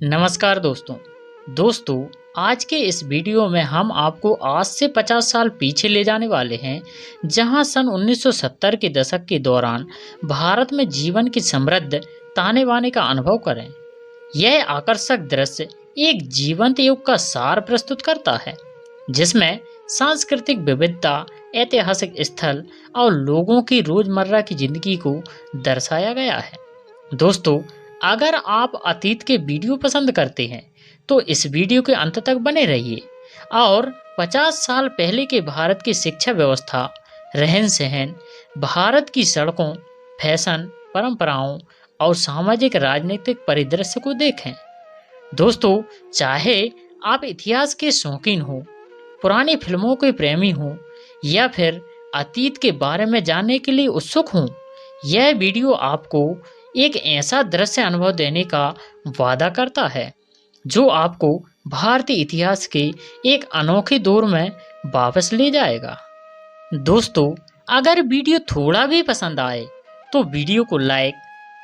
नमस्कार दोस्तों आज के इस वीडियो में हम आपको आज से 50 साल पीछे ले जाने वाले हैं, जहां सन 1970 के दशक के दौरान भारत में जीवन की समृद्ध ताने बाने का अनुभव करें। यह आकर्षक दृश्य एक जीवंत युग का सार प्रस्तुत करता है, जिसमें सांस्कृतिक विविधता, ऐतिहासिक स्थल और लोगों की रोजमर्रा की जिंदगी को दर्शाया गया है। दोस्तों, अगर आप अतीत के वीडियो पसंद करते हैं तो इस वीडियो के अंत तक बने रहिए और 50 साल पहले के भारत की शिक्षा व्यवस्था, रहन सहन, भारत की सड़कों, फैशन, परंपराओं और सामाजिक राजनीतिक परिदृश्य को देखें। दोस्तों, चाहे आप इतिहास के शौकीन हो, पुरानी फिल्मों के प्रेमी हो या फिर अतीत के बारे में जानने के लिए उत्सुक हो, यह वीडियो आपको एक ऐसा दृश्य अनुभव देने का वादा करता है जो आपको भारतीय इतिहास के एक अनोखे दौर में वापस ले जाएगा। दोस्तों, अगर वीडियो थोड़ा भी पसंद आए तो वीडियो को लाइक,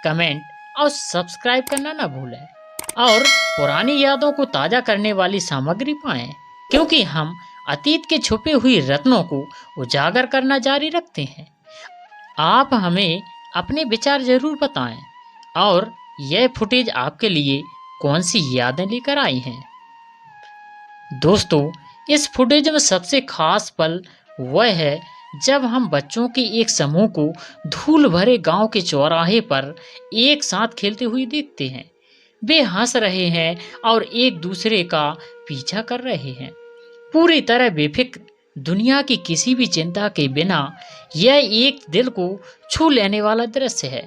कमेंट और सब्सक्राइब करना ना भूलें और पुरानी यादों को ताज़ा करने वाली सामग्री पाएं, क्योंकि हम अतीत के छुपे हुए रत्नों को उजागर करना जारी रखते हैं। आप हमें अपने विचार जरूर बताएं और यह फुटेज आपके लिए कौन सी यादें लेकर आई हैं। दोस्तों, इस फुटेज में सबसे खास पल वह है जब हम बच्चों के एक समूह को धूल भरे गांव के चौराहे पर एक साथ खेलते हुए देखते हैं। वे हंस रहे हैं और एक दूसरे का पीछा कर रहे हैं, पूरी तरह बेफिक्र, दुनिया की किसी भी चिंता के बिना। यह एक दिल को छू लेने वाला दृश्य है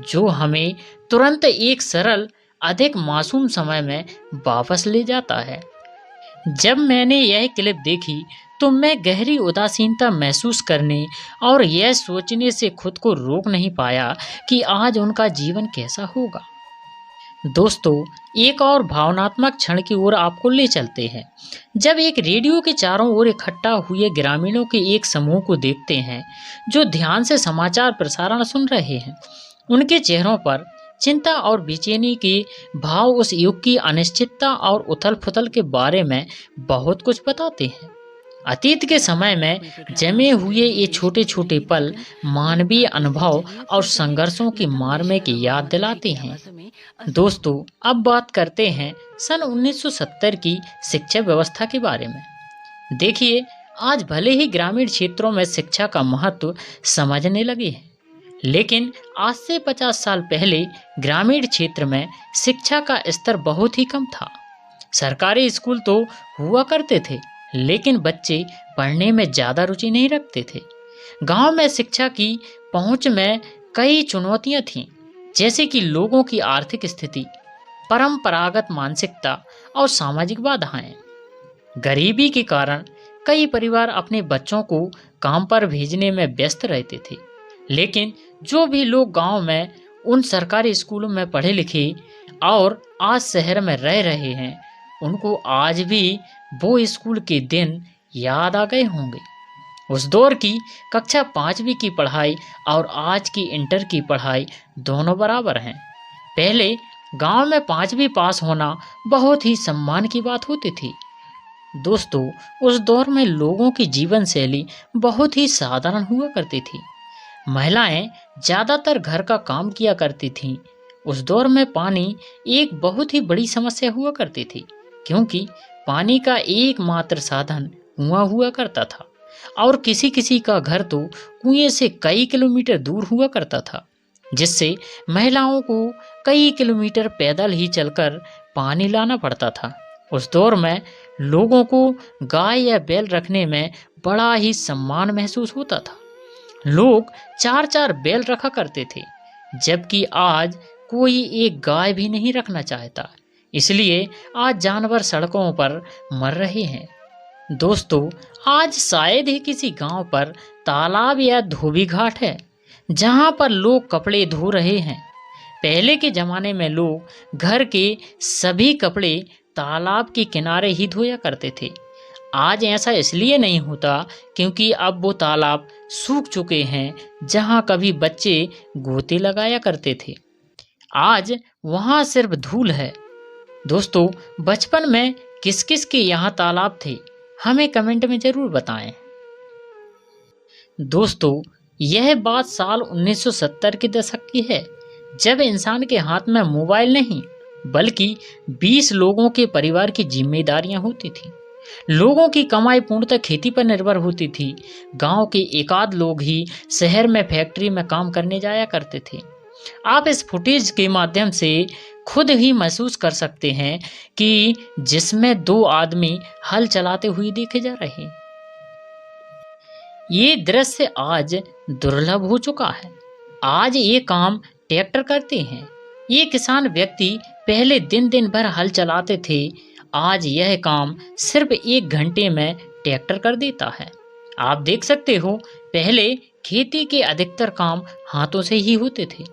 जो हमें तुरंत एक सरल, अधिक मासूम समय में वापस ले जाता है। जब मैंने यह क्लिप देखी तो मैं गहरी उदासीनता महसूस करने और यह सोचने से खुद को रोक नहीं पाया कि आज उनका जीवन कैसा होगा। दोस्तों, एक और भावनात्मक क्षण की ओर आपको ले चलते हैं। जब एक रेडियो के चारों ओर इकट्ठा हुए ग्रामीणों के एक समूह को देखते हैं जो ध्यान से समाचार प्रसारण सुन रहे हैं, उनके चेहरों पर चिंता और बेचैनी के भाव उस युग की अनिश्चितता और उथल-पुथल के बारे में बहुत कुछ बताते हैं। अतीत के समय में जमे हुए ये छोटे छोटे पल मानवीय अनुभव और संघर्षों की मार की याद दिलाते हैं। दोस्तों, अब बात करते हैं सन 1970 की शिक्षा व्यवस्था के बारे में। देखिए, आज भले ही ग्रामीण क्षेत्रों में शिक्षा का महत्व समझने लगे हैं, लेकिन आज से 50 साल पहले ग्रामीण क्षेत्र में शिक्षा का स्तर बहुत ही कम था। सरकारी स्कूल तो हुआ करते थे, लेकिन बच्चे पढ़ने में ज़्यादा रुचि नहीं रखते थे। गांव में शिक्षा की पहुंच में कई चुनौतियां थीं, जैसे कि लोगों की आर्थिक स्थिति, परंपरागत मानसिकता और सामाजिक बाधाएं। गरीबी के कारण कई परिवार अपने बच्चों को काम पर भेजने में व्यस्त रहते थे, लेकिन जो भी लोग गांव में उन सरकारी स्कूलों में पढ़े लिखे और आज शहर में रह रहे हैं, उनको आज भी वो स्कूल के दिन याद आ गए होंगे। उस दौर की कक्षा 5वीं की पढ़ाई और आज की इंटर की पढ़ाई दोनों बराबर हैं। पहले गांव में 5वीं पास होना बहुत ही सम्मान की बात होती थी। दोस्तों, उस दौर में लोगों की जीवन शैली बहुत ही साधारण हुआ करती थी। महिलाएं ज़्यादातर घर का काम किया करती थीं। उस दौर में पानी एक बहुत ही बड़ी समस्या हुआ करती थी, क्योंकि पानी का एकमात्र साधन कुआं हुआ करता था और किसी किसी का घर तो कुएं से कई किलोमीटर दूर हुआ करता था, जिससे महिलाओं को कई किलोमीटर पैदल ही चलकर पानी लाना पड़ता था। उस दौर में लोगों को गाय या बैल रखने में बड़ा ही सम्मान महसूस होता था। लोग 4-4 बैल रखा करते थे, जबकि आज कोई एक गाय भी नहीं रखना चाहता। इसलिए आज जानवर सड़कों पर मर रहे हैं। दोस्तों, आज शायद ही किसी गांव पर तालाब या धोबी घाट है जहां पर लोग कपड़े धो रहे हैं। पहले के ज़माने में लोग घर के सभी कपड़े तालाब के किनारे ही धोया करते थे। आज ऐसा इसलिए नहीं होता क्योंकि अब वो तालाब सूख चुके हैं जहां कभी बच्चे गोते लगाया करते थे। आज वहां सिर्फ धूल है। दोस्तों, बचपन में किस किस के यहाँ तालाब थे, हमें कमेंट में ज़रूर बताएं। दोस्तों, यह बात साल 1970 के दशक की है, जब इंसान के हाथ में मोबाइल नहीं बल्कि 20 लोगों के परिवार की जिम्मेदारियां होती थी। लोगों की कमाई पूर्णतः खेती पर निर्भर होती थी। गांव के एकाध लोग ही शहर में फैक्ट्री में काम करने जाया करते थे। आप इस फुटेज के माध्यम से खुद ही महसूस कर सकते हैं कि जिसमें 2 आदमी हल चलाते हुए देखे जा रहे हैं। ये दृश्य आज दुर्लभ हो चुका है। आज ये काम ट्रैक्टर करते हैं। ये किसान व्यक्ति पहले दिन दिन भर हल चलाते थे, आज यह काम सिर्फ 1 घंटे में ट्रैक्टर कर देता है। आप देख सकते हो, पहले खेती के अधिकतर काम हाथों से ही होते थे।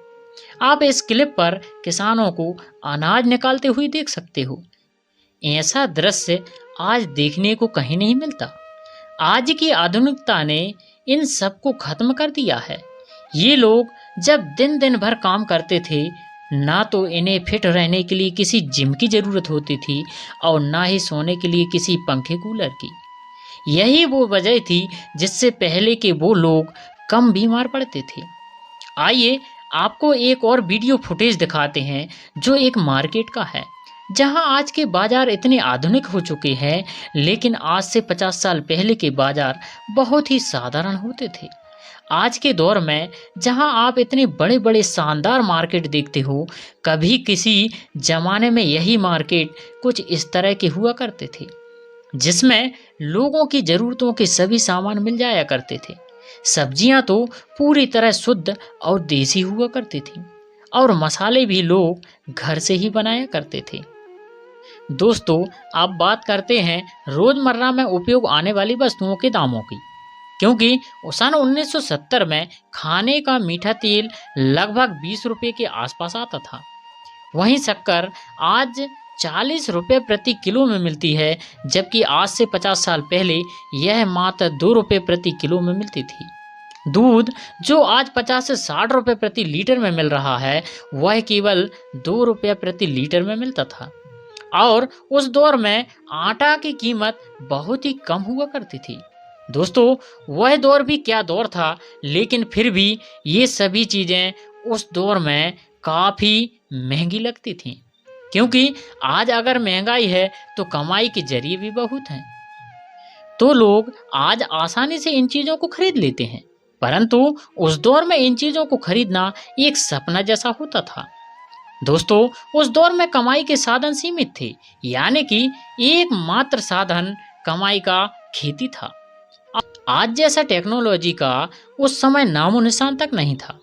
आप इस क्लिप पर किसानों को अनाज निकालते हुए देख सकते हो। ऐसा दृश्य आज देखने को कहीं नहीं मिलता। आज की आधुनिकता ने इन सब को खत्म कर दिया है। ये लोग जब दिन दिन भर काम करते थे, ना तो इन्हें फिट रहने के लिए किसी जिम की जरूरत होती थी और ना ही सोने के लिए किसी पंखे कूलर की। यही वो वजह थी जिससे पहले के वो लोग कम बीमार पड़ते थे। आइए आपको एक और वीडियो फुटेज दिखाते हैं जो एक मार्केट का है, जहां आज के बाजार इतने आधुनिक हो चुके हैं, लेकिन आज से 50 साल पहले के बाजार बहुत ही साधारण होते थे। आज के दौर में जहां आप इतने बड़े बड़े शानदार मार्केट देखते हो, कभी किसी जमाने में यही मार्केट कुछ इस तरह के हुआ करते थे, जिसमें लोगों की ज़रूरतों के सभी सामान मिल जाया करते थे। सब्जियां तो पूरी तरह शुद्ध और देसी हुआ करती थी और मसाले भी लोग घर से ही बनाया करते थे। दोस्तों, आप बात करते हैं रोजमर्रा में उपयोग आने वाली वस्तुओं के दामों की, क्योंकि सन 1970 में खाने का मीठा तेल लगभग 20 रुपये के आसपास आता था। वहीं शक्कर आज 40 रुपये प्रति किलो में मिलती है, जबकि आज से 50 साल पहले यह मात्र 2 रुपये प्रति किलो में मिलती थी। दूध जो आज 50 से 60 रुपये प्रति लीटर में मिल रहा है, वह केवल 2 रुपये प्रति लीटर में मिलता था। और उस दौर में आटा की कीमत बहुत ही कम हुआ करती थी। दोस्तों, वह दौर भी क्या दौर था, लेकिन फिर भी ये सभी चीज़ें उस दौर में काफ़ी महंगी लगती थीं, क्योंकि आज अगर महंगाई है तो कमाई के जरिए भी बहुत हैं, तो लोग आज आसानी से इन चीज़ों को खरीद लेते हैं। परंतु उस दौर में इन चीज़ों को खरीदना एक सपना जैसा होता था। दोस्तों, उस दौर में कमाई के साधन सीमित थे, यानी कि एकमात्र साधन कमाई का खेती था। आज जैसा टेक्नोलॉजी का उस समय नामो निशान तक नहीं था।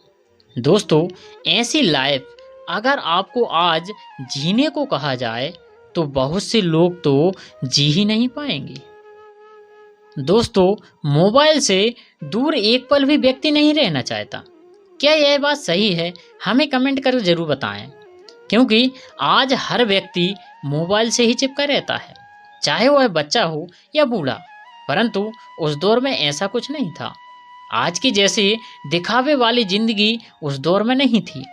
दोस्तों, ऐसी लाइफ अगर आपको आज जीने को कहा जाए तो बहुत से लोग तो जी ही नहीं पाएंगे। दोस्तों, मोबाइल से दूर एक पल भी व्यक्ति नहीं रहना चाहता। क्या यह बात सही है? हमें कमेंट कर जरूर बताएं, क्योंकि आज हर व्यक्ति मोबाइल से ही चिपका रहता है, चाहे वह बच्चा हो या बूढ़ा। परंतु उस दौर में ऐसा कुछ नहीं था। आज की जैसे दिखावे वाली जिंदगी उस दौर में नहीं थी।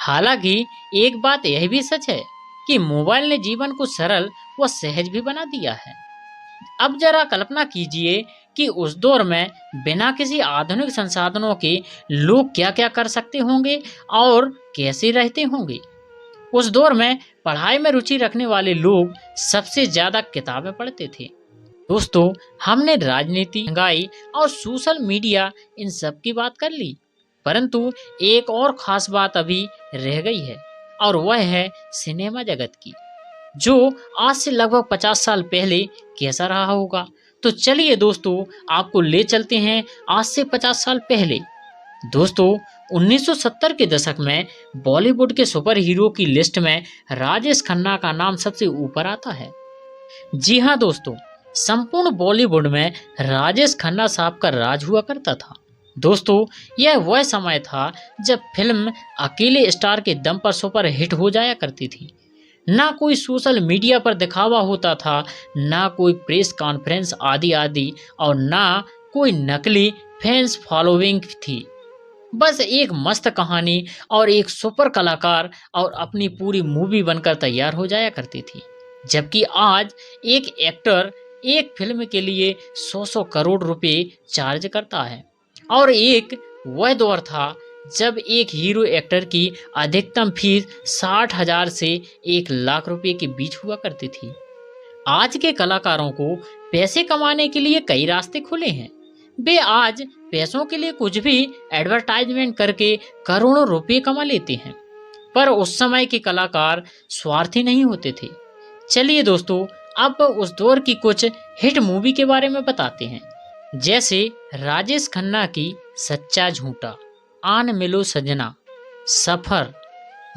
हालांकि एक बात यह भी सच है कि मोबाइल ने जीवन को सरल व सहज भी बना दिया है। अब जरा कल्पना कीजिए कि उस दौर में बिना किसी आधुनिक संसाधनों के लोग क्या क्या कर सकते होंगे और कैसे रहते होंगे। उस दौर में पढ़ाई में रुचि रखने वाले लोग सबसे ज़्यादा किताबें पढ़ते थे। दोस्तों, हमने राजनीति, महंगाई और सोशल मीडिया इन सब की बात कर ली, परंतु एक और खास बात अभी रह गई है, और वह है सिनेमा जगत की, जो आज से लगभग 50 साल पहले कैसा रहा होगा। तो चलिए दोस्तों, आपको ले चलते हैं आज से 50 साल पहले। दोस्तों, 1970 के दशक में बॉलीवुड के सुपर हीरो की लिस्ट में राजेश खन्ना का नाम सबसे ऊपर आता है। जी हाँ दोस्तों, संपूर्ण बॉलीवुड में राजेश खन्ना साहब का राज हुआ करता था। दोस्तों, यह वह समय था जब फिल्म अकेले स्टार के दम पर सुपर हिट हो जाया करती थी। ना कोई सोशल मीडिया पर दिखावा होता था, ना कोई प्रेस कॉन्फ्रेंस आदि आदि, और ना कोई नकली फैंस फॉलोइंग थी। बस एक मस्त कहानी और एक सुपर कलाकार और अपनी पूरी मूवी बनकर तैयार हो जाया करती थी। जबकि आज एक एक्टर एक फिल्म के लिए 100 करोड़ रुपए चार्ज करता है। और एक वह दौर था जब एक हीरो एक्टर की अधिकतम फीस 60,000 से 1 लाख रुपए के बीच हुआ करती थी। आज के कलाकारों को पैसे कमाने के लिए कई रास्ते खुले हैं। वे आज पैसों के लिए कुछ भी एडवर्टाइजमेंट करके करोड़ों रुपए कमा लेते हैं। पर उस समय के कलाकार स्वार्थी नहीं होते थे। चलिए दोस्तों, अब उस दौर की कुछ हिट मूवी के बारे में बताते हैं। जैसे राजेश खन्ना की सच्चा झूठा, आन मिलो सजना, सफर,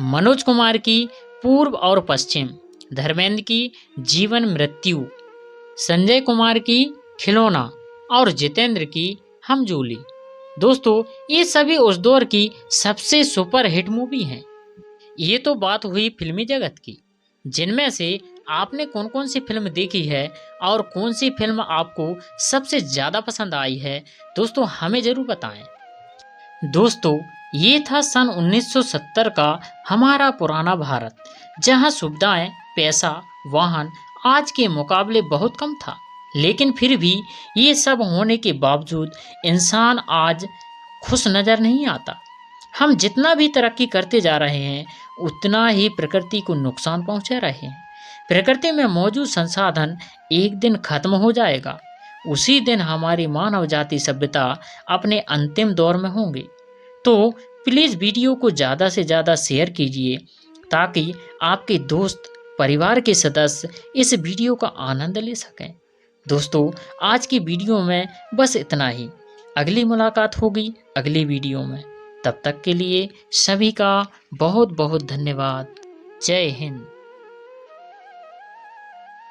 मनोज कुमार की पूर्व और पश्चिम, धर्मेंद्र की जीवन मृत्यु, संजय कुमार की खिलौना और जितेंद्र की हमजोली। दोस्तों, ये सभी उस दौर की सबसे सुपर हिट मूवी हैं। ये तो बात हुई फिल्मी जगत की। जिनमें से आपने कौन कौन सी फिल्म देखी है और कौन सी फिल्म आपको सबसे ज़्यादा पसंद आई है, दोस्तों हमें ज़रूर बताएं। दोस्तों, ये था सन 1970 का हमारा पुराना भारत, जहां सुविधाएं, पैसा, वाहन आज के मुकाबले बहुत कम था। लेकिन फिर भी ये सब होने के बावजूद इंसान आज खुश नज़र नहीं आता। हम जितना भी तरक्की करते जा रहे हैं, उतना ही प्रकृति को नुकसान पहुंचा रहे हैं। प्रकृति में मौजूद संसाधन एक दिन खत्म हो जाएगा। उसी दिन हमारी मानव जाति सभ्यता अपने अंतिम दौर में होंगे। तो प्लीज़ वीडियो को ज़्यादा से ज़्यादा शेयर कीजिए, ताकि आपके दोस्त, परिवार के सदस्य इस वीडियो का आनंद ले सकें। दोस्तों, आज की वीडियो में बस इतना ही। अगली मुलाकात होगी अगली वीडियो में। तब तक के लिए सभी का बहुत बहुत धन्यवाद। जय हिंद।